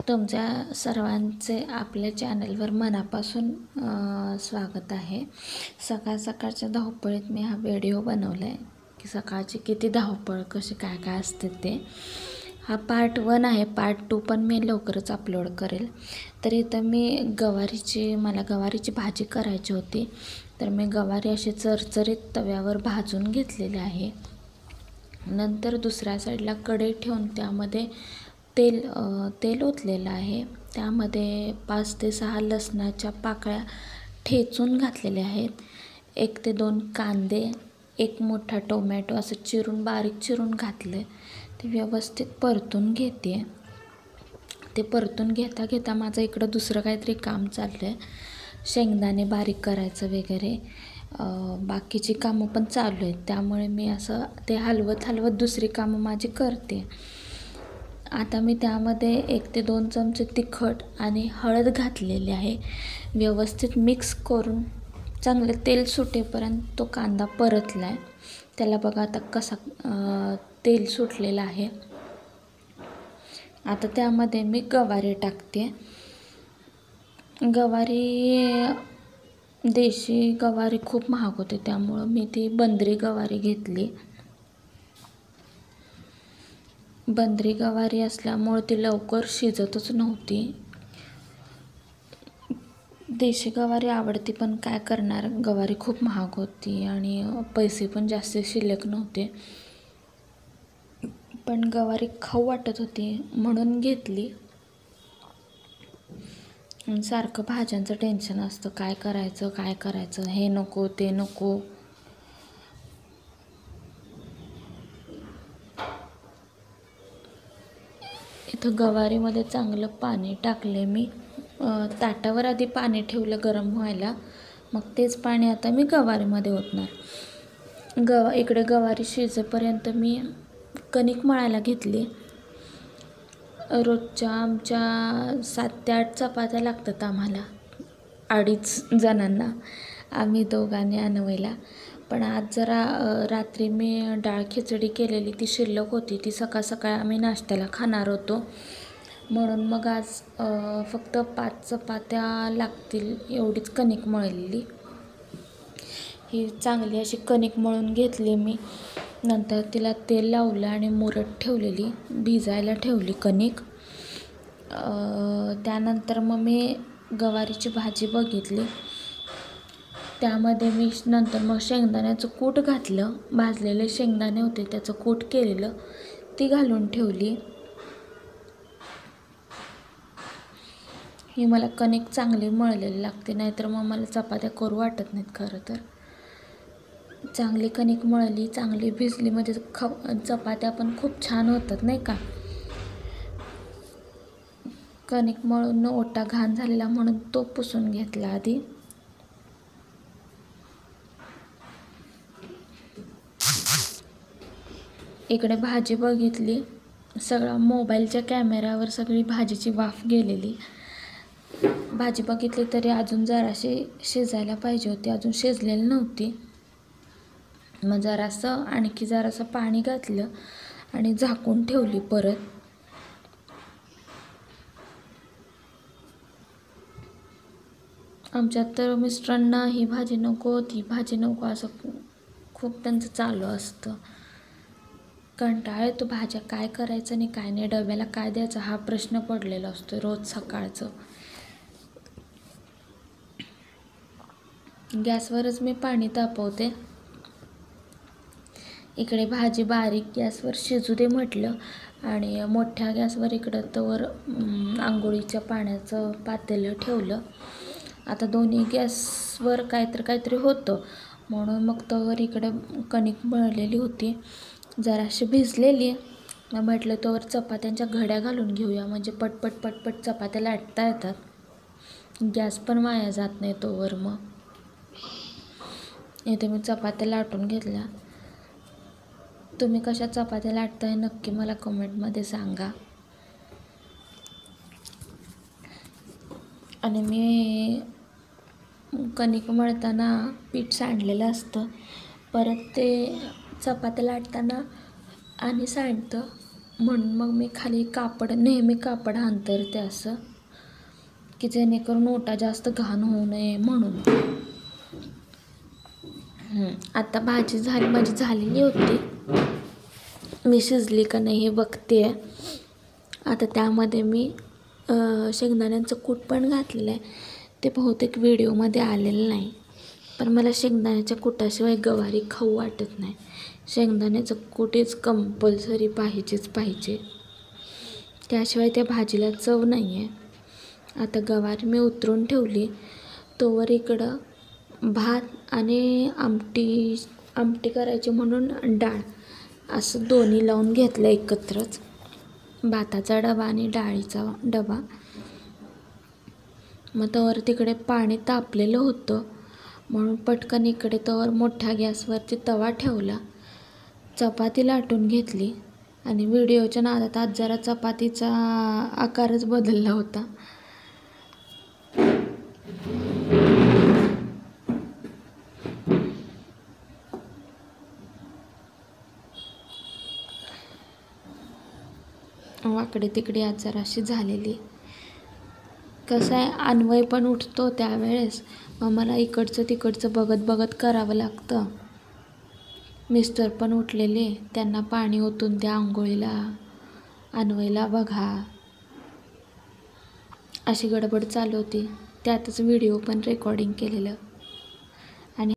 तुमच्या सर्वांचे आपल्या चॅनलवर मनापासून स्वागत आहे. सकाळ सकाळच्या धावपळीत मी हा व्हिडिओ बनवला आहे की सकाळची किती धावपळ कशी काय काय असते ते. हा पार्ट 1 आहे. पार्ट 2 पण मी लवकरच अपलोड करेल. तर इथं मला गवारीची भाजी करायची होती. तर मी गवारी अशी चरचरीत तव्यावर भाजून घेतलेली आहे. नंतर दुसऱ्या साईडला कढई ठेवून त्यामध्ये तेल ओतलेलं आहे. त्यामध्ये 5 ते 6 लसणाच्या पाकळ्या ठेचून घातलेल्या आहेत. 1 ते 2 कांदे, 1 मोठा टोमॅटो असं बारीक चिरून घातले. ते व्यवस्थित परतून घेते. ते परतून घेता माझं इकडं दुसरं काहीतरी काम चाललं आहे. शेंगदाणे बारीक करायचं वगैरे बाकीची कामं पण चालू आहेत. त्यामुळे मी असं ते हलवत दुसरी कामं माझी करते. आता मी त्यामध्ये 1 ते 2 चमचे तिखट आणि हळद घातलेली आहे. व्यवस्थित मिक्स करून चांगलं तेल सुटेपर्यंत तो कांदा परतला आहे. त्याला बघा आता कसा तेल सुटलेलं आहे. आता त्यामध्ये मी गवारी टाकते. देशी गवारी खूप महाग होते त्यामुळं मी ती बंदरी गवारी घेतली. बंदरी गवारी असल्यामुळे ती लवकर शिजतच नव्हती. देशी गवारी आवडती पण काय करणार, गवारी खूप महाग होती आणि पैसे पण जास्त शिल्लक नव्हते. पण गवारी खाऊ वाटत होती म्हणून घेतली. सारखं भाज्यांचं टेन्शन असतं, काय करायचं, हे नको ते नको. इथं गवारीमध्ये चांगलं पाणी टाकले मी. ताटावर आधी पाणी ठेवलं गरम व्हायला. मग तेच पाणी आता मी गवारीमध्ये ओतणार. इकडे गवारी शिजेपर्यंत मी कणिक मळायला घेतली. रोजच्या आमच्या 7 ते 8 चपात्या लागतात आम्हाला, 2.5 जणांना. आम्ही दोघांनी अन्वयला. पण आज जरा रात्री मी डाळ खिचडी केलेली ती शिल्लक होती. ती सकाळ आम्ही नाश्त्याला खाणार होतो. म्हणून मग आज फक्त 5 चपात्या लागतील एवढीच कणिक मळलेली. ही चांगली अशी कणिक मळून घेतली मी. नंतर तिला तेल लावलं आणि मुरत ठेवलेली, भिजायला ठेवली कणिक. त्यानंतर मग मी गवारीची भाजी बघितली. त्यामध्ये मी नंतर मग शेंगदाण्याचं कूट घातलं. भाजलेले शेंगदाणे होते त्याचं कूट केलेलं ती घालून ठेवली. ही मला कणिक चांगली मळलेली लागते, नाहीतर मग मला चपात्या करू वाटत नाहीत. खरं तर चांगली कणिक मळली, चांगली भिजली म्हणजे चपात्या पण खूप छान होतात नाही का. कणिक मळून ओटा घाण झालेला म्हणून तो पुसून घेतला आधी. इकडे भाजी बघितली. मोबाईलच्या कॅमेऱ्यावर सगळी भाजीची वाफ गेलेली. भाजी बघितली तरी अजून जराशी शिजायला पाहिजे होती, अजून शिजलेली नव्हती. मग आणखी जरासं पाणी घातलं आणि झाकून ठेवली परत. आमच्यात तर मिस्टरांना ही भाजी नको ती भाजी नको असं खूप त्यांचं चालू असतं. कंटाळा येतो भाज्या काय करायचं आणि काय नाही, डब्याला काय द्यायचं हा प्रश्न पडलेला असतो रोज सकाळचं. गॅसवरच मी पाणी तापवते. इकडे भाजी बारीक गॅसवर शिजू दे म्हटलं आणि मोठ्या गॅसवर इकडं तवर आंघोळीच्या पाण्याचं पातेलं ठेवलं. आता दोन्ही गॅसवर काहीतरी होतं म्हणून मग तवर इकडं कणिक मळलेली होती, जराशी भिजलेली. म्हटलं तवर चपात्यांच्या घड्या घालून घेऊया म्हणजे पटपट चपात्या लाटता येतात, गॅस पण वाया जात नाही तोवर. मग इथे मी चपात्या लाटून घेतल्या. तुम्ही कशा चपात्या लाटताय नक्की मला कमेंटमध्ये सांगा. आणि मी कणिक मळताना पीठ सांडलेलं असतं, परत ते चपात्या लाटताना आणि सांडतं. म्हणून मग मी खाली नेहमी कापड अंतरते असं, की जेणेकरून ओटा जास्त घाण होऊ नये म्हणून. आता भाजी माझी झालेली होती. मी शिजली का नाही हे बघते. आता त्यामध्ये मी शेंगदाण्यांचं कूट पण घातलेलं आहे. ते बहुतेक व्हिडिओमध्ये आलेलं नाही, पण मला शेंगदाण्याच्या कुटाशिवाय गवारी खाऊ वाटत नाही. शेंगदाण्याचं कूट इज कंपल्सरी पाहिजे. त्याशिवाय त्या भाजीला चव नाही आहे. आता गवारी मी उतरून ठेवली. तोवर इकडं भात आणि आमटी करायची म्हणून डाळ असं दोन्ही लावून घेतलं एकत्रच. भाताचा डबा आणि डाळीचा डबा. मग तोवर तिकडे पाणी तापलेलं होतं, म्हणून पटकन इकडे तोवर मोठ्या गॅसवरती तवा ठेवला. चपाती लाटून घेतली आणि व्हिडिओच्या नादात आज जरा चपातीचा आकारच बदलला होता. वाकडे तिकडे आज जराशी झालेली. कसं आहे, अन्वय पण उठतो त्यावेळेस, मग मला इकडचं तिकडचं बघत करावं लागतं. मिस्टर पण उठलेले, त्यांना पाणी ओतून द्या आंघोळीला, अन्वयला बघा, अशी गडबड चालू होती. त्यातच व्हिडिओ पण रेकॉर्डिंग केलेलं.